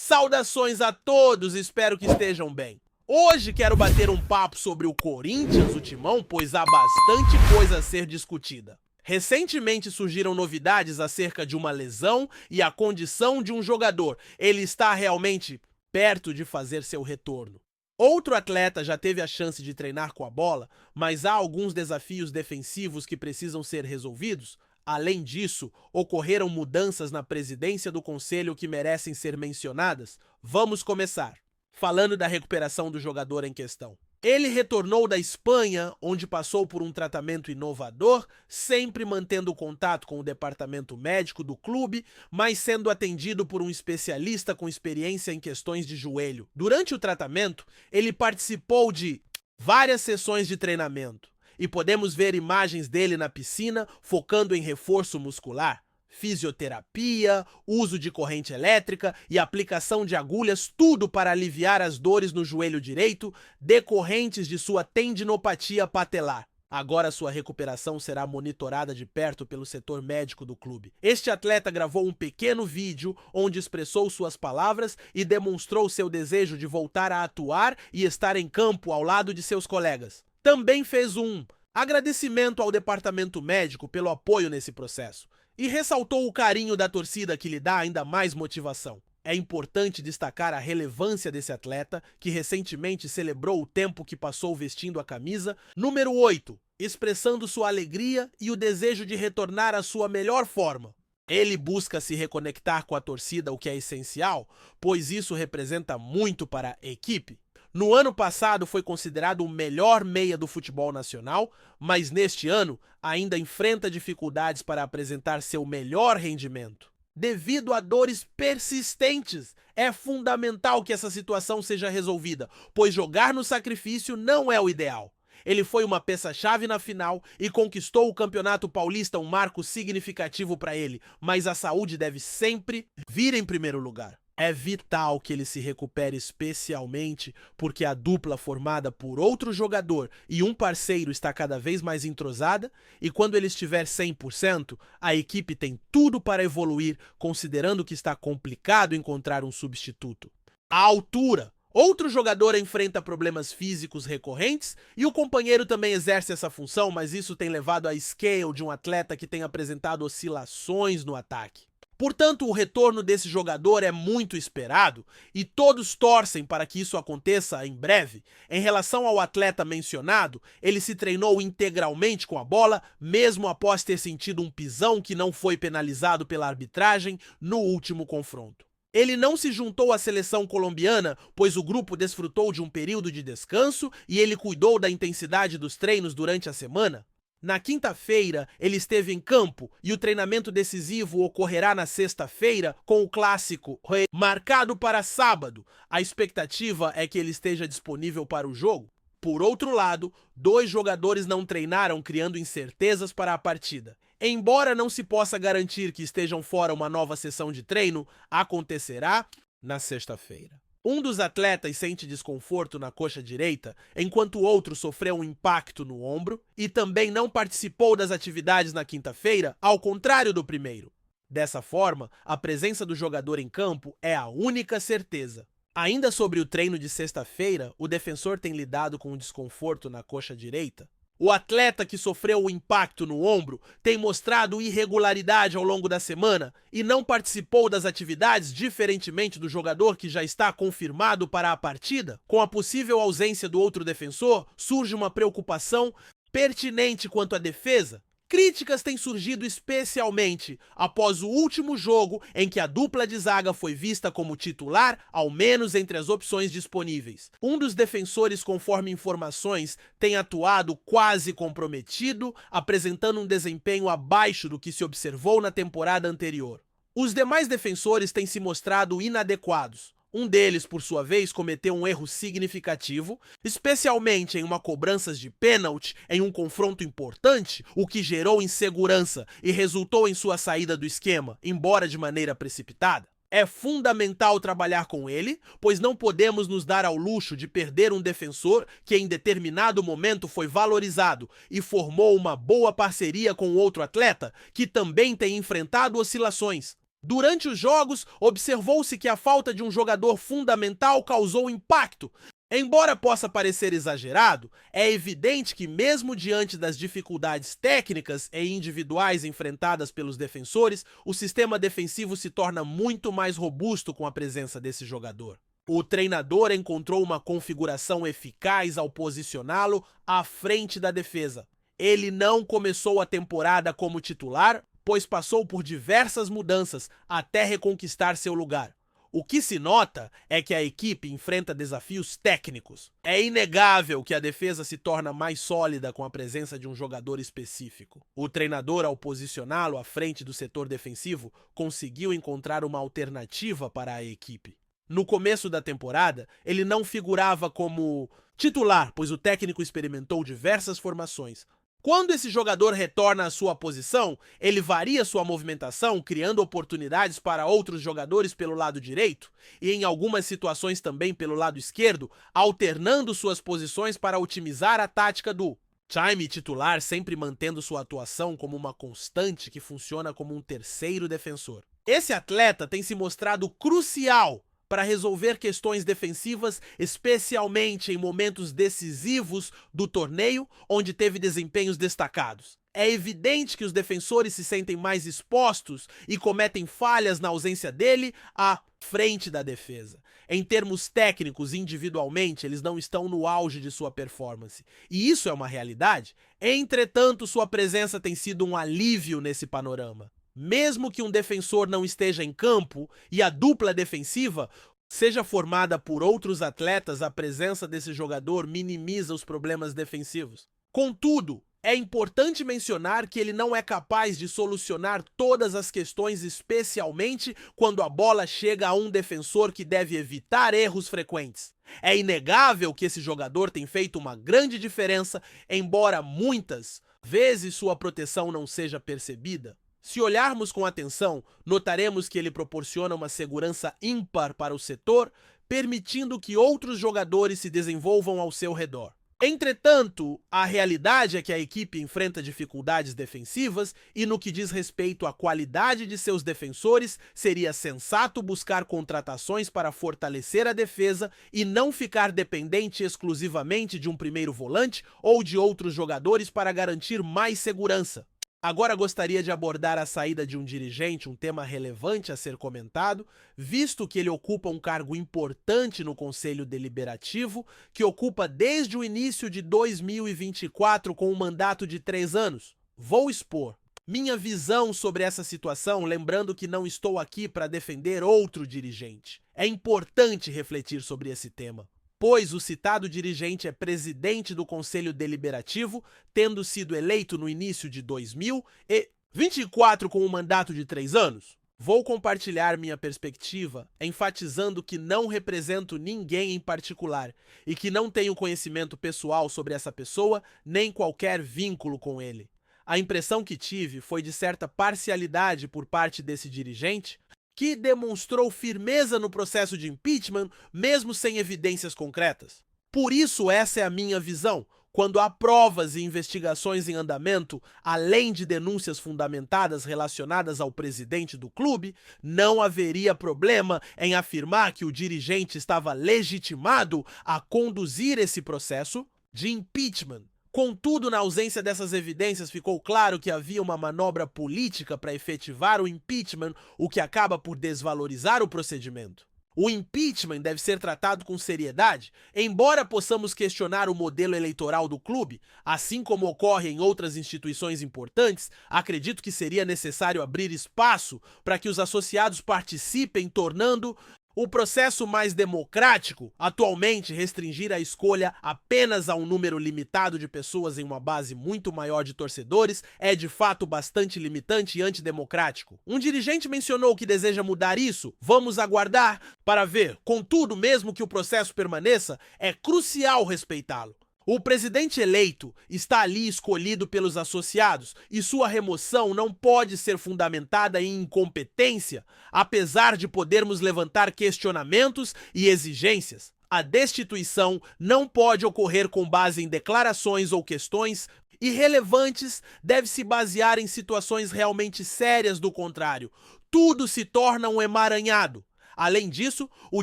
Saudações a todos, espero que estejam bem. Hoje quero bater um papo sobre o Corinthians, o Timão, pois há bastante coisa a ser discutida. Recentemente surgiram novidades acerca de uma lesão e a condição de um jogador. Ele está realmente perto de fazer seu retorno. Outro atleta já teve a chance de treinar com a bola, mas há alguns desafios defensivos que precisam ser resolvidos. Além disso, ocorreram mudanças na presidência do conselho que merecem ser mencionadas. Vamos começar falando da recuperação do jogador em questão. Ele retornou da Espanha, onde passou por um tratamento inovador, sempre mantendo contato com o departamento médico do clube, mas sendo atendido por um especialista com experiência em questões de joelho. Durante o tratamento, ele participou de várias sessões de treinamento e podemos ver imagens dele na piscina focando em reforço muscular, fisioterapia, uso de corrente elétrica e aplicação de agulhas, tudo para aliviar as dores no joelho direito decorrentes de sua tendinopatia patelar. Agora sua recuperação será monitorada de perto pelo setor médico do clube. Este atleta gravou um pequeno vídeo onde expressou suas palavras e demonstrou seu desejo de voltar a atuar e estar em campo ao lado de seus colegas. Também fez um agradecimento ao departamento médico pelo apoio nesse processo e ressaltou o carinho da torcida que lhe dá ainda mais motivação. É importante destacar a relevância desse atleta, que recentemente celebrou o tempo que passou vestindo a camisa número 8, expressando sua alegria e o desejo de retornar à sua melhor forma. Ele busca se reconectar com a torcida, o que é essencial, pois isso representa muito para a equipe. No ano passado foi considerado o melhor meia do futebol nacional, mas neste ano ainda enfrenta dificuldades para apresentar seu melhor rendimento. Devido a dores persistentes, é fundamental que essa situação seja resolvida, pois jogar no sacrifício não é o ideal. Ele foi uma peça-chave na final e conquistou o Campeonato Paulista, um marco significativo para ele, mas a saúde deve sempre vir em primeiro lugar. É vital que ele se recupere, especialmente porque a dupla formada por outro jogador e um parceiro está cada vez mais entrosada, e quando ele estiver 100%, a equipe tem tudo para evoluir, considerando que está complicado encontrar um substituto. A altura. Outro jogador enfrenta problemas físicos recorrentes e o companheiro também exerce essa função, mas isso tem levado à scale de um atleta que tem apresentado oscilações no ataque. Portanto, o retorno desse jogador é muito esperado e todos torcem para que isso aconteça em breve. Em relação ao atleta mencionado, ele se treinou integralmente com a bola, mesmo após ter sentido um pisão que não foi penalizado pela arbitragem no último confronto. Ele não se juntou à seleção colombiana, pois o grupo desfrutou de um período de descanso e ele cuidou da intensidade dos treinos durante a semana. Na quinta-feira, ele esteve em campo e o treinamento decisivo ocorrerá na sexta-feira com o clássico marcado para sábado. A expectativa é que ele esteja disponível para o jogo. Por outro lado, 2 jogadores não treinaram, criando incertezas para a partida. Embora não se possa garantir que estejam fora uma nova sessão de treino, acontecerá na sexta-feira. Um dos atletas sente desconforto na coxa direita, enquanto o outro sofreu um impacto no ombro e também não participou das atividades na quinta-feira, ao contrário do primeiro. Dessa forma, a presença do jogador em campo é a única certeza. Ainda sobre o treino de sexta-feira, o defensor tem lidado com um desconforto na coxa direita. O atleta que sofreu o impacto no ombro tem mostrado irregularidade ao longo da semana e não participou das atividades, diferentemente do jogador que já está confirmado para a partida. Com a possível ausência do outro defensor, surge uma preocupação pertinente quanto à defesa. Críticas têm surgido especialmente após o último jogo em que a dupla de zaga foi vista como titular, ao menos entre as opções disponíveis. Um dos defensores, conforme informações, tem atuado quase comprometido, apresentando um desempenho abaixo do que se observou na temporada anterior. Os demais defensores têm se mostrado inadequados. Um deles, por sua vez, cometeu um erro significativo, especialmente em uma cobrança de pênalti em um confronto importante, o que gerou insegurança e resultou em sua saída do esquema, embora de maneira precipitada. É fundamental trabalhar com ele, pois não podemos nos dar ao luxo de perder um defensor que em determinado momento foi valorizado e formou uma boa parceria com outro atleta que também tem enfrentado oscilações. Durante os jogos, observou-se que a falta de um jogador fundamental causou impacto. Embora possa parecer exagerado, é evidente que, mesmo diante das dificuldades técnicas e individuais enfrentadas pelos defensores, o sistema defensivo se torna muito mais robusto com a presença desse jogador. O treinador encontrou uma configuração eficaz ao posicioná-lo à frente da defesa. Ele não começou a temporada como titular, pois passou por diversas mudanças até reconquistar seu lugar. O que se nota é que a equipe enfrenta desafios técnicos. É inegável que a defesa se torna mais sólida com a presença de um jogador específico. O treinador, ao posicioná-lo à frente do setor defensivo, conseguiu encontrar uma alternativa para a equipe. No começo da temporada, ele não figurava como titular, pois o técnico experimentou diversas formações. Quando esse jogador retorna à sua posição, ele varia sua movimentação, criando oportunidades para outros jogadores pelo lado direito e, em algumas situações, também pelo lado esquerdo, alternando suas posições para otimizar a tática do time titular, sempre mantendo sua atuação como uma constante que funciona como um terceiro defensor. Esse atleta tem se mostrado crucial para resolver questões defensivas, especialmente em momentos decisivos do torneio, onde teve desempenhos destacados. É evidente que os defensores se sentem mais expostos e cometem falhas na ausência dele à frente da defesa. Em termos técnicos, individualmente, eles não estão no auge de sua performance. E isso é uma realidade. Entretanto, sua presença tem sido um alívio nesse panorama. Mesmo que um defensor não esteja em campo e a dupla defensiva seja formada por outros atletas, a presença desse jogador minimiza os problemas defensivos. Contudo, é importante mencionar que ele não é capaz de solucionar todas as questões, especialmente quando a bola chega a um defensor que deve evitar erros frequentes. É inegável que esse jogador tem feito uma grande diferença, embora muitas vezes sua proteção não seja percebida. Se olharmos com atenção, notaremos que ele proporciona uma segurança ímpar para o setor, permitindo que outros jogadores se desenvolvam ao seu redor. Entretanto, a realidade é que a equipe enfrenta dificuldades defensivas e, no que diz respeito à qualidade de seus defensores, seria sensato buscar contratações para fortalecer a defesa e não ficar dependente exclusivamente de um primeiro volante ou de outros jogadores para garantir mais segurança. Agora gostaria de abordar a saída de um dirigente, um tema relevante a ser comentado, visto que ele ocupa um cargo importante no Conselho Deliberativo, que ocupa desde o início de 2024 com um mandato de 3 anos. Vou expor minha visão sobre essa situação, lembrando que não estou aqui para defender outro dirigente. É importante refletir sobre esse tema, pois o citado dirigente é presidente do Conselho Deliberativo, tendo sido eleito no início de 2024 com um mandato de 3 anos. Vou compartilhar minha perspectiva, enfatizando que não represento ninguém em particular e que não tenho conhecimento pessoal sobre essa pessoa, nem qualquer vínculo com ele. A impressão que tive foi de certa parcialidade por parte desse dirigente, que demonstrou firmeza no processo de impeachment, mesmo sem evidências concretas. Por isso, essa é a minha visão. Quando há provas e investigações em andamento, além de denúncias fundamentadas relacionadas ao presidente do clube, não haveria problema em afirmar que o dirigente estava legitimado a conduzir esse processo de impeachment. Contudo, na ausência dessas evidências, ficou claro que havia uma manobra política para efetivar o impeachment, o que acaba por desvalorizar o procedimento. O impeachment deve ser tratado com seriedade, embora possamos questionar o modelo eleitoral do clube, assim como ocorre em outras instituições importantes, acredito que seria necessário abrir espaço para que os associados participem, tornando o processo mais democrático. Atualmente, restringir a escolha apenas a um número limitado de pessoas em uma base muito maior de torcedores é de fato bastante limitante e antidemocrático. Um dirigente mencionou que deseja mudar isso. Vamos aguardar para ver. Contudo, mesmo que o processo permaneça, é crucial respeitá-lo. O presidente eleito está ali escolhido pelos associados e sua remoção não pode ser fundamentada em incompetência, apesar de podermos levantar questionamentos e exigências. A destituição não pode ocorrer com base em declarações ou questões irrelevantes, deve se basear em situações realmente sérias. Do contrário, tudo se torna um emaranhado. Além disso, o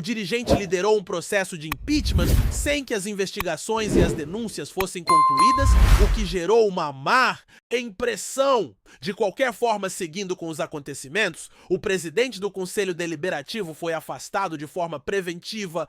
dirigente liderou um processo de impeachment sem que as investigações e as denúncias fossem concluídas, o que gerou uma má impressão. De qualquer forma, seguindo com os acontecimentos, o presidente do Conselho Deliberativo foi afastado de forma preventiva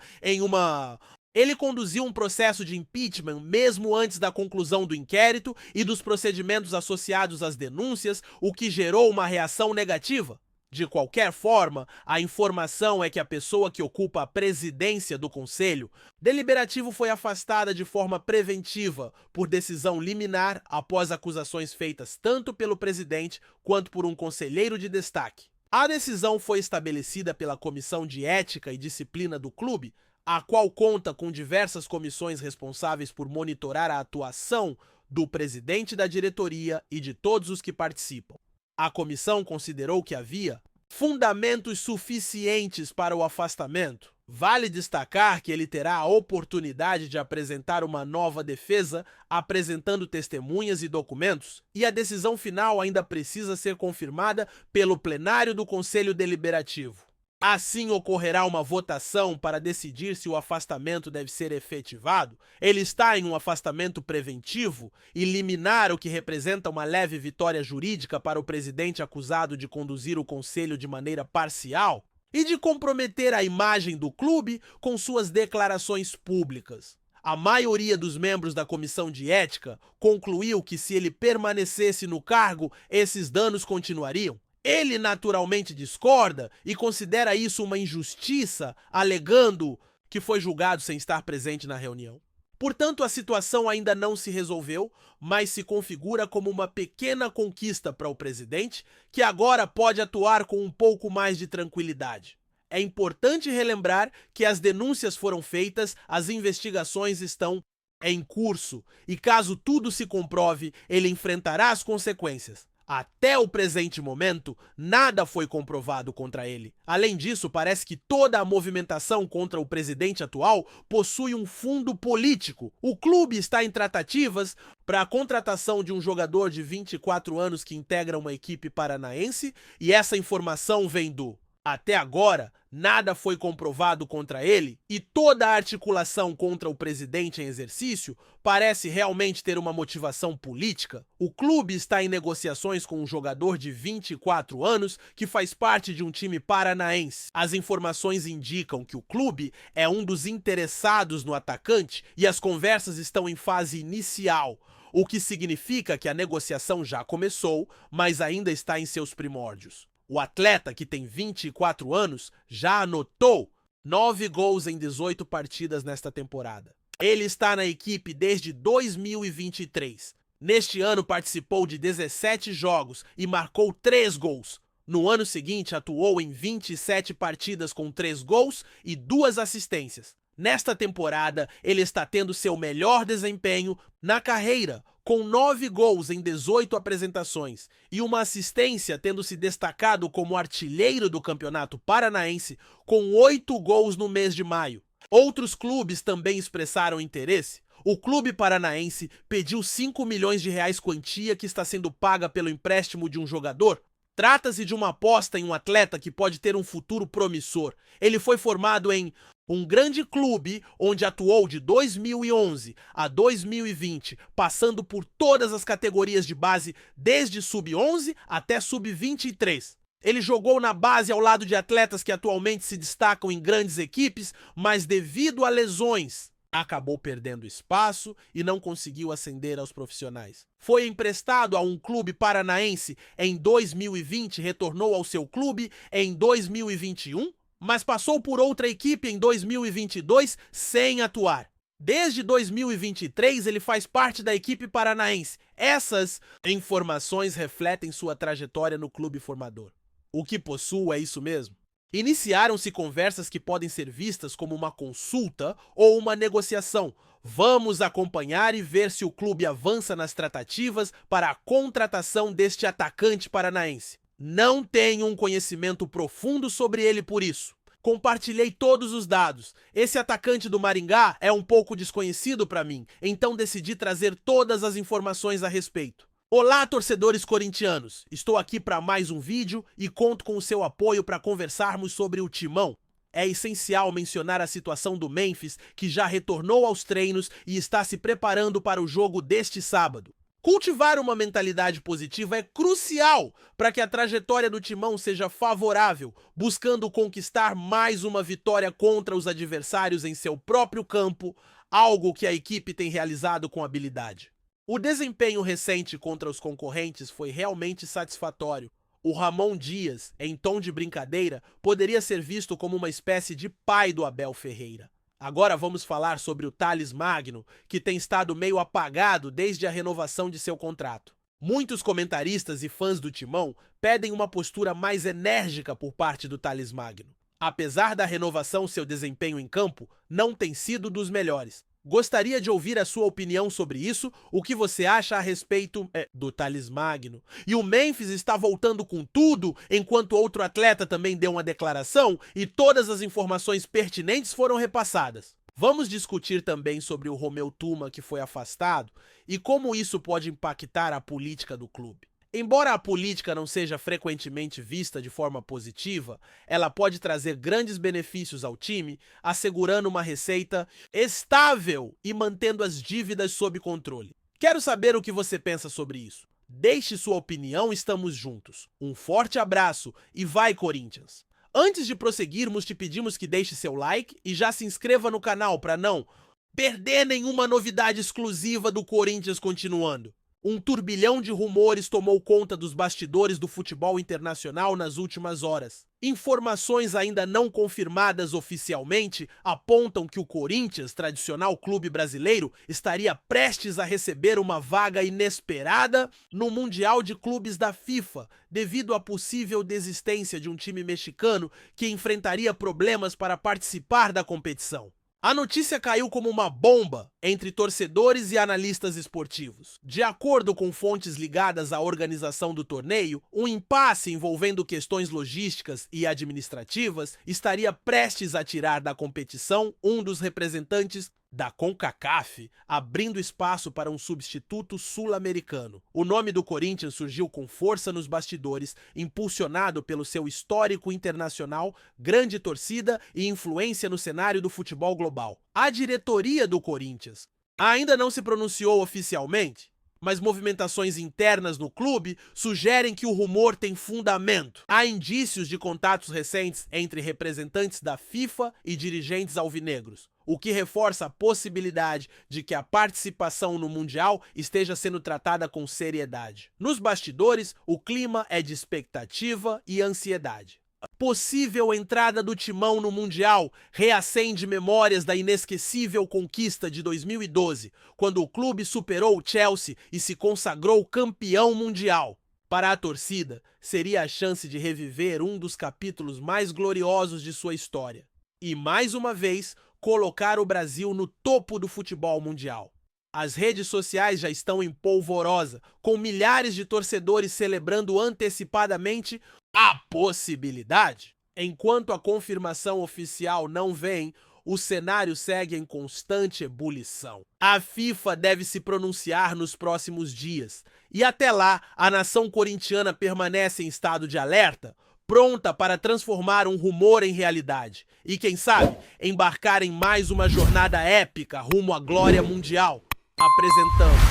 Ele conduziu um processo de impeachment mesmo antes da conclusão do inquérito e dos procedimentos associados às denúncias, o que gerou uma reação negativa. De qualquer forma, a informação é que a pessoa que ocupa a presidência do Conselho Deliberativo foi afastada de forma preventiva por decisão liminar após acusações feitas tanto pelo presidente quanto por um conselheiro de destaque. A decisão foi estabelecida pela Comissão de Ética e Disciplina do clube, a qual conta com diversas comissões responsáveis por monitorar a atuação do presidente da diretoria e de todos os que participam. A comissão considerou que havia fundamentos suficientes para o afastamento. Vale destacar que ele terá a oportunidade de apresentar uma nova defesa, apresentando testemunhas e documentos, e a decisão final ainda precisa ser confirmada pelo plenário do Conselho Deliberativo. Assim ocorrerá uma votação para decidir se o afastamento deve ser efetivado. Ele está em um afastamento preventivo e liminar, o que representa uma leve vitória jurídica para o presidente acusado de conduzir o conselho de maneira parcial e de comprometer a imagem do clube com suas declarações públicas. A maioria dos membros da comissão de ética concluiu que se ele permanecesse no cargo, esses danos continuariam. Ele naturalmente discorda e considera isso uma injustiça, alegando que foi julgado sem estar presente na reunião. Portanto, a situação ainda não se resolveu, mas se configura como uma pequena conquista para o presidente, que agora pode atuar com um pouco mais de tranquilidade. É importante relembrar que as denúncias foram feitas, as investigações estão em curso, e caso tudo se comprove, ele enfrentará as consequências. Até o presente momento, nada foi comprovado contra ele. Além disso, parece que toda a movimentação contra o presidente atual possui um fundo político. O clube está em tratativas para a contratação de um jogador de 24 anos que integra uma equipe paranaense, e essa informação vem do Até agora, nada foi comprovado contra ele e toda a articulação contra o presidente em exercício parece realmente ter uma motivação política. O clube está em negociações com um jogador de 24 anos que faz parte de um time paranaense. As informações indicam que o clube é um dos interessados no atacante e as conversas estão em fase inicial, o que significa que a negociação já começou, mas ainda está em seus primórdios. O atleta, que tem 24 anos, já anotou 9 gols em 18 partidas nesta temporada. Ele está na equipe desde 2023. Neste ano participou de 17 jogos e marcou 3 gols. No ano seguinte atuou em 27 partidas com 3 gols e 2 assistências. Nesta temporada, ele está tendo seu melhor desempenho na carreira, com 9 gols em 18 apresentações e uma assistência, tendo se destacado como artilheiro do Campeonato Paranaense com 8 gols no mês de maio. Outros clubes também expressaram interesse. O clube paranaense pediu 5 milhões de reais quantia que está sendo paga pelo empréstimo de um jogador. Trata-se de uma aposta em um atleta que pode ter um futuro promissor. Ele foi formado em um grande clube onde atuou de 2011 a 2020, passando por todas as categorias de base, desde sub-11 até sub-23. Ele jogou na base ao lado de atletas que atualmente se destacam em grandes equipes, mas devido a lesões, acabou perdendo espaço e não conseguiu ascender aos profissionais. Foi emprestado a um clube paranaense em 2020, retornou ao seu clube em 2021, mas passou por outra equipe em 2022 sem atuar. Desde 2023 ele faz parte da equipe paranaense. Essas informações refletem sua trajetória no clube formador. O que possuo é isso mesmo. Iniciaram-se conversas que podem ser vistas como uma consulta ou uma negociação. Vamos acompanhar e ver se o clube avança nas tratativas para a contratação deste atacante paranaense. Não tenho um conhecimento profundo sobre ele por isso. Compartilhei todos os dados. Esse atacante do Maringá é um pouco desconhecido para mim, então decidi trazer todas as informações a respeito. Olá, torcedores corintianos! Estou aqui para mais um vídeo e conto com o seu apoio para conversarmos sobre o Timão. É essencial mencionar a situação do Memphis, que já retornou aos treinos e está se preparando para o jogo deste sábado. Cultivar uma mentalidade positiva é crucial para que a trajetória do Timão seja favorável, buscando conquistar mais uma vitória contra os adversários em seu próprio campo, algo que a equipe tem realizado com habilidade. O desempenho recente contra os concorrentes foi realmente satisfatório. O Ramon Dias, em tom de brincadeira, poderia ser visto como uma espécie de pai do Abel Ferreira. Agora vamos falar sobre o Thales Magno, que tem estado meio apagado desde a renovação de seu contrato. Muitos comentaristas e fãs do Timão pedem uma postura mais enérgica por parte do Thales Magno. Apesar da renovação, seu desempenho em campo não tem sido dos melhores. Gostaria de ouvir a sua opinião sobre isso, o que você acha a respeito do Thales Magno. E o Memphis está voltando com tudo, enquanto outro atleta também deu uma declaração e todas as informações pertinentes foram repassadas. Vamos discutir também sobre o Romeu Tuma, que foi afastado, e como isso pode impactar a política do clube. Embora a política não seja frequentemente vista de forma positiva, ela pode trazer grandes benefícios ao time, assegurando uma receita estável e mantendo as dívidas sob controle. Quero saber o que você pensa sobre isso. Deixe sua opinião, estamos juntos. Um forte abraço e vai, Corinthians! Antes de prosseguirmos, te pedimos que deixe seu like e já se inscreva no canal para não perder nenhuma novidade exclusiva do Corinthians continuando. Um turbilhão de rumores tomou conta dos bastidores do futebol internacional nas últimas horas. Informações ainda não confirmadas oficialmente apontam que o Corinthians, tradicional clube brasileiro, estaria prestes a receber uma vaga inesperada no Mundial de Clubes da FIFA, devido à possível desistência de um time mexicano que enfrentaria problemas para participar da competição. A notícia caiu como uma bomba entre torcedores e analistas esportivos. De acordo com fontes ligadas à organização do torneio, um impasse envolvendo questões logísticas e administrativas estaria prestes a tirar da competição um dos representantes da CONCACAF, abrindo espaço para um substituto sul-americano. O nome do Corinthians surgiu com força nos bastidores, impulsionado pelo seu histórico internacional, grande torcida e influência no cenário do futebol global. A diretoria do Corinthians ainda não se pronunciou oficialmente, mas movimentações internas no clube sugerem que o rumor tem fundamento. Há indícios de contatos recentes entre representantes da FIFA e dirigentes alvinegros, o que reforça a possibilidade de que a participação no Mundial esteja sendo tratada com seriedade. Nos bastidores, o clima é de expectativa e ansiedade. A possível entrada do Timão no Mundial reacende memórias da inesquecível conquista de 2012, quando o clube superou o Chelsea e se consagrou campeão mundial. Para a torcida, seria a chance de reviver um dos capítulos mais gloriosos de sua história. E, mais uma vez, colocar o Brasil no topo do futebol mundial. As redes sociais já estão em polvorosa, com milhares de torcedores celebrando antecipadamente a possibilidade. Enquanto a confirmação oficial não vem, o cenário segue em constante ebulição. A FIFA deve se pronunciar nos próximos dias, e até lá, a nação corintiana permanece em estado de alerta, pronta para transformar um rumor em realidade e, quem sabe, embarcar em mais uma jornada épica rumo à glória mundial. Apresentamos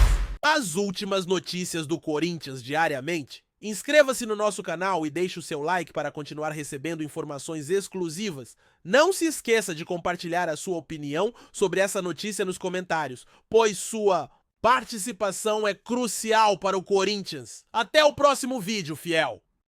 as últimas notícias do Corinthians diariamente. Inscreva-se no nosso canal e deixe o seu like para continuar recebendo informações exclusivas. Não se esqueça de compartilhar a sua opinião sobre essa notícia nos comentários, pois sua participação é crucial para o Corinthians. Até o próximo vídeo, fiel!